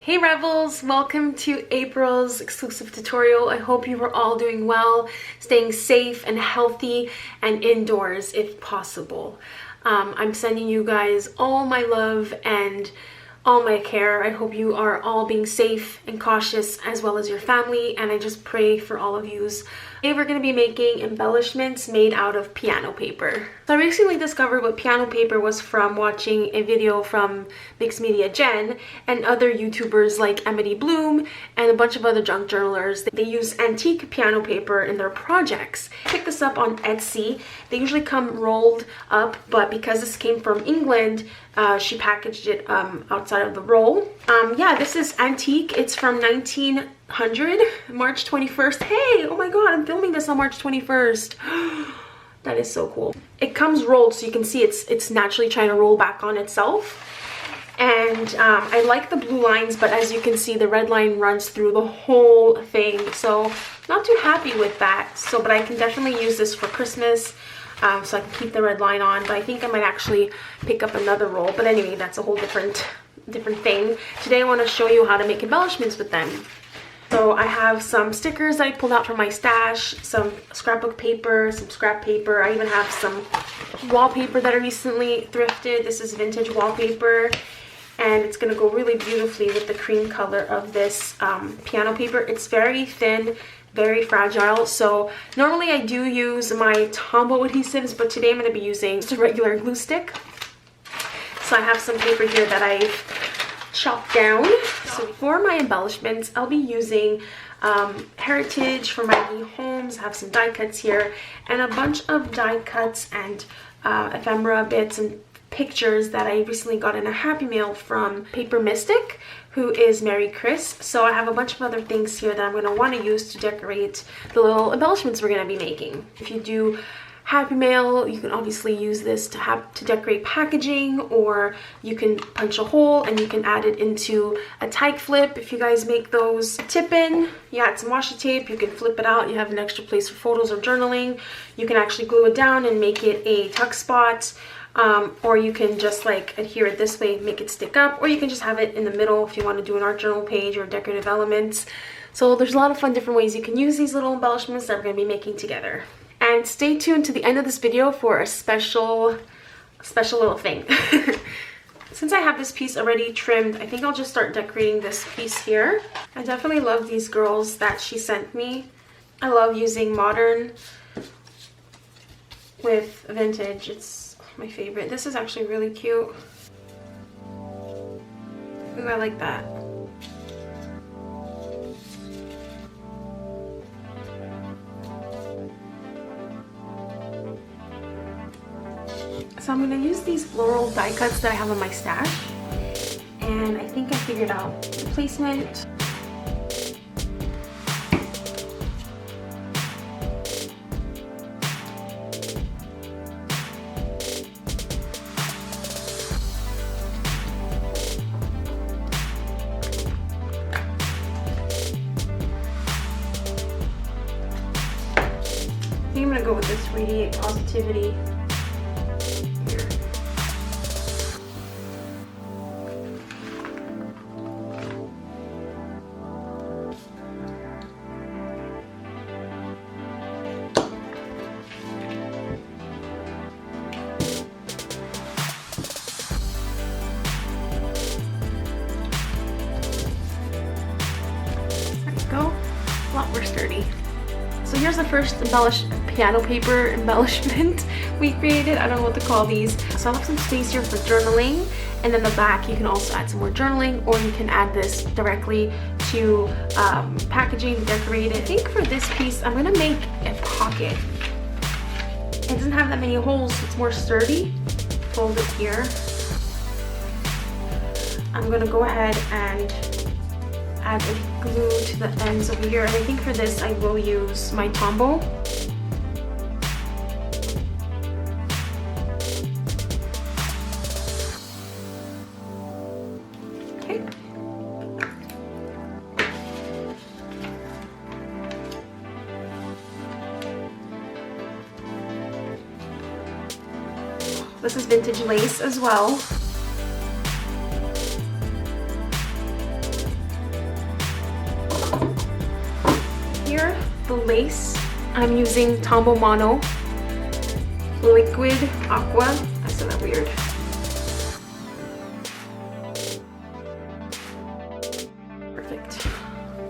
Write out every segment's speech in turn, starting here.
Hey Rebels, welcome to April's exclusive tutorial. I hope you are all doing well, staying safe and healthy and indoors if possible. I'm sending you guys all my love and all my care. I hope you are all being safe and cautious as well as your family, and I just pray for all of yous. Today we're going to be making embellishments made out of piano paper. So I recently discovered what piano paper was from watching a video from Mixed Media Jen and other YouTubers like Emily Bloom and a bunch of other junk journalers. They use antique piano paper in their projects. I picked this up on Etsy. They usually come rolled up, but because this came from England, she packaged it outside of the roll. Yeah, this is antique. It's from 1900, March 21st. Hey, oh my god, I'm filming this on March 21st. That is so cool. It comes rolled, so you can see it's naturally trying to roll back on itself. And I like the blue lines, but as you can see, the red line runs through the whole thing. So not too happy with that. So, but I can definitely use this for Christmas. So I can keep the red line on, but I think I might actually pick up another roll. But anyway, that's a whole different thing. Today I want to show you how to make embellishments with them. So I have some stickers that I pulled out from my stash, some scrapbook paper, some scrap paper. I even have some wallpaper that I recently thrifted. This is vintage wallpaper, and it's going to go really beautifully with the cream color of this piano paper. It's very thin, very fragile. So normally I do use my Tombow adhesives, but today I'm going to be using just a regular glue stick. So I have some paper here that I've chopped down. So for my embellishments, I'll be using Heritage from my homes. I have some die cuts here and a bunch of die cuts and ephemera bits and pictures that I recently got in a Happy Mail from Paper Mystic, who is Merry Chris. So I have a bunch of other things here that I'm going to want to use to decorate the little embellishments we're going to be making. If you do Happy Mail, you can obviously use this to decorate packaging, or you can punch a hole and you can add it into a tyke flip if you guys make those. Tip in, you add some washi tape, you can flip it out, you have an extra place for photos or journaling. You can actually glue it down and make it a tuck spot. Or you can just like adhere it this way, make it stick up, or you can just have it in the middle if you want to do an art journal page or decorative elements. So there's a lot of fun different ways you can use these little embellishments that we're going to be making together. And stay tuned to the end of this video for a special little thing. Since I have this piece already trimmed, I think I'll just start decorating this piece here. I definitely love these girls that she sent me. I love using modern with vintage. It's my favorite. This is actually really cute. Ooh, I like that. So I'm going to use these floral die cuts that I have on my stash, and I think I figured out the placement. I think I'm going to go with this Radiate Positivity. Go, a lot more sturdy. So here's the first piano paper embellishment we created. I don't know what to call these. So I have some space here for journaling, and then the back you can also add some more journaling, or you can add this directly to packaging to decorate it. I think for this piece I'm gonna make a pocket. It doesn't have that many holes, so it's more sturdy. Fold it here. I'm gonna go ahead and add a glue to the ends over here, and I think for this I will use my Tombow. Okay. This is vintage lace as well. the lace, I'm using Tombow Mono Liquid Aqua. I said that weird. Perfect.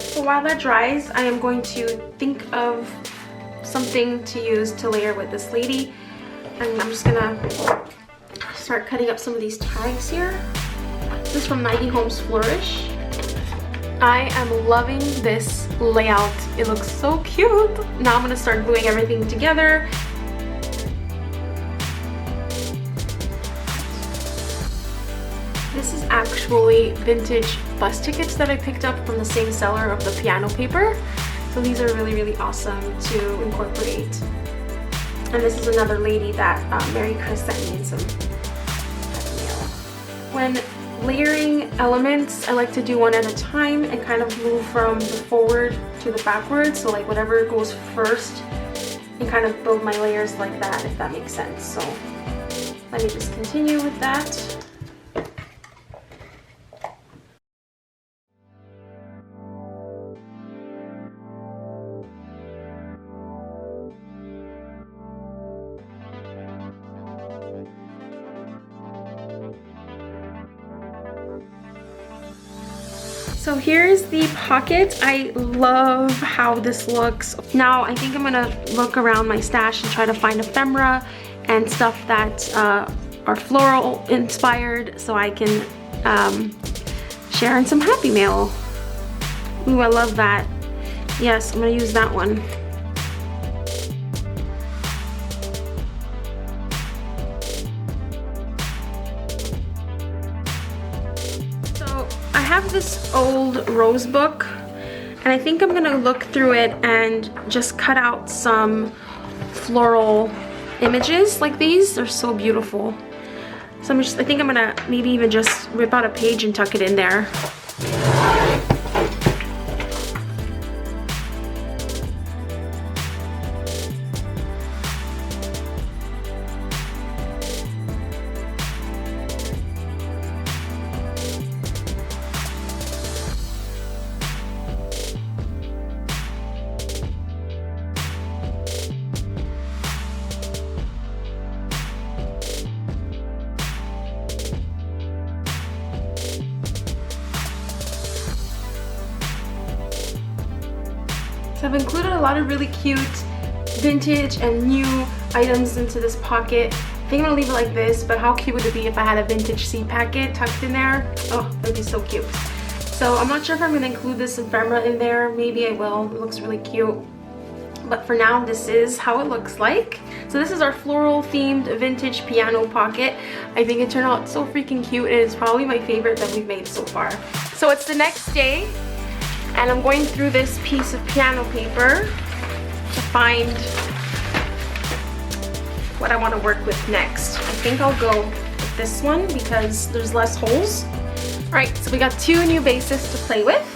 So while that dries, I am going to think of something to use to layer with this lady. And I'm just gonna start cutting up some of these tags here. This is from 90 Homes Flourish. I am loving this layout. It looks so cute. Now I'm gonna start gluing everything together. This is actually vintage bus tickets that I picked up from the same seller of the piano paper. So these are really, really awesome to incorporate. And this is another lady that Mary Chris sent me in some mail. When layering elements, I like to do one at a time and kind of move from the forward to the backward. So like whatever goes first, and kind of build my layers like that, if that makes sense. So let me just continue with that. So here's the pocket. I love how this looks. Now I think I'm gonna look around my stash and try to find ephemera and stuff that are floral inspired so I can share in some Happy Mail. Ooh, I love that. Yes, I'm gonna use that one. I have this old rose book and I think I'm gonna look through it and just cut out some floral images like these. They're so beautiful. So I think I'm gonna maybe even just rip out a page and tuck it in there. So I've included a lot of really cute vintage and new items into this pocket. I think I'm gonna leave it like this, but how cute would it be if I had a vintage seed packet tucked in there? Oh, that'd be so cute. So I'm not sure if I'm gonna include this ephemera in there. Maybe I will. It looks really cute. But for now, this is how it looks like. So this is our floral themed vintage piano pocket. I think it turned out so freaking cute. It is probably my favorite that we've made so far. So it's the next day, and I'm going through this piece of piano paper to find what I want to work with next. I think I'll go with this one because there's less holes. All right, so we got 2 new bases to play with.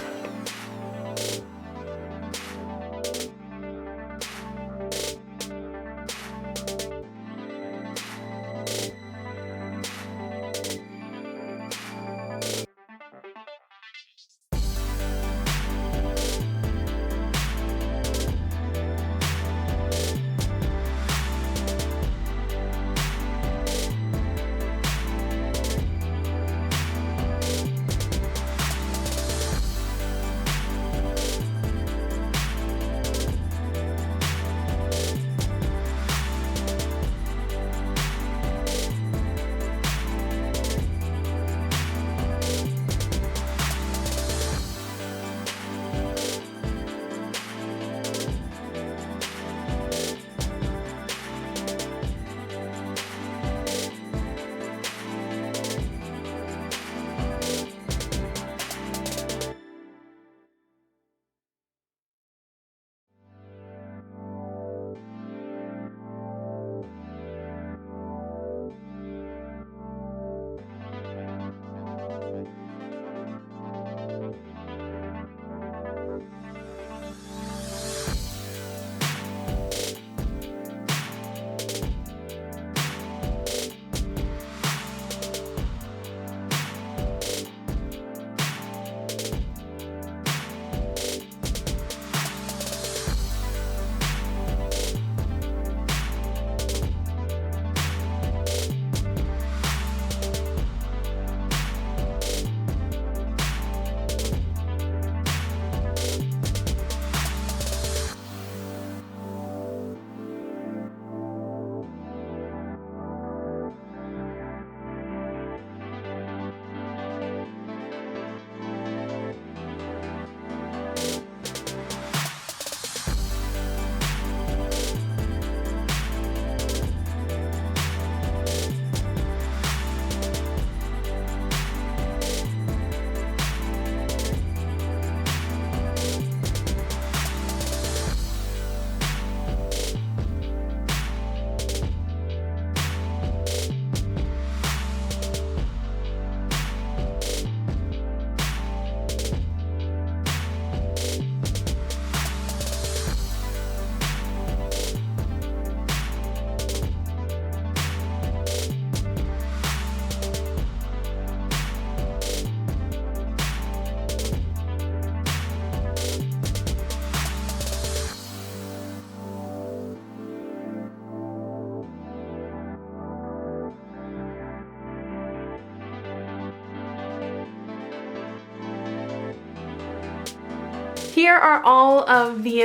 here are all of the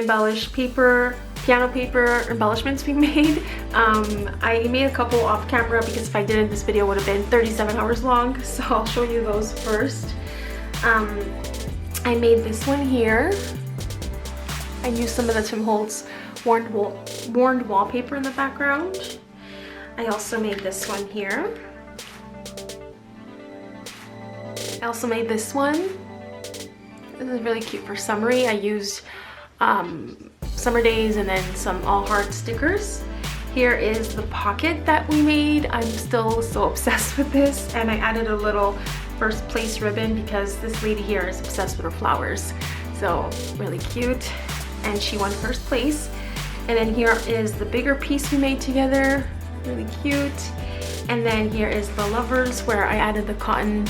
piano paper embellishments we made. I made a couple off camera because if I didn't, this video would have been 37 hours long. So I'll show you those first. I made this one here. I used some of the Tim Holtz worn wallpaper in the background. I also made this one here. I also made this one. This is really cute for summery. I used Summer Days and then some All Heart stickers. Here is the pocket that we made. I'm still so obsessed with this, and I added a little first place ribbon because this lady here is obsessed with her flowers. So really cute, and she won first place. And then here is the bigger piece we made together, really cute. And then here is the lovers, where I added the cotton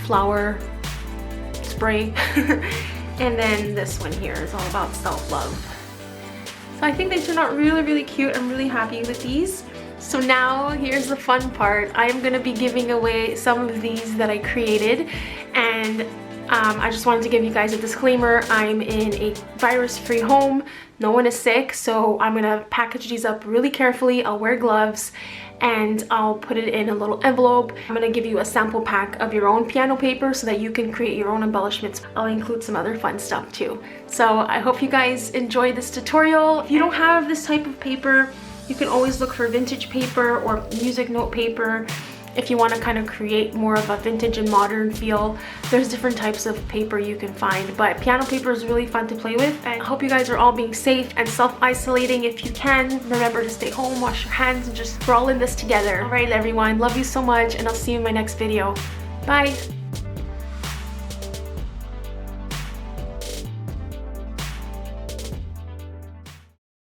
flower spray. And then this one here is all about self-love. So I think they turned out really, really cute. I'm really happy with these. So now here's the fun part. I am gonna be giving away some of these that I created, and I just wanted to give you guys a disclaimer. I'm in a virus-free home. No one is sick, so I'm gonna package these up really carefully. I'll wear gloves and I'll put it in a little envelope. I'm gonna give you a sample pack of your own piano paper so that you can create your own embellishments. I'll include some other fun stuff too. So I hope you guys enjoyed this tutorial. If you don't have this type of paper, you can always look for vintage paper or music note paper. If you want to kind of create more of a vintage and modern feel, there's different types of paper you can find, but piano paper is really fun to play with. And I hope you guys are all being safe and self-isolating if you can. Remember to stay home, wash your hands, and just we're all in this together. All right, everyone, love you so much, and I'll see you in my next video. Bye.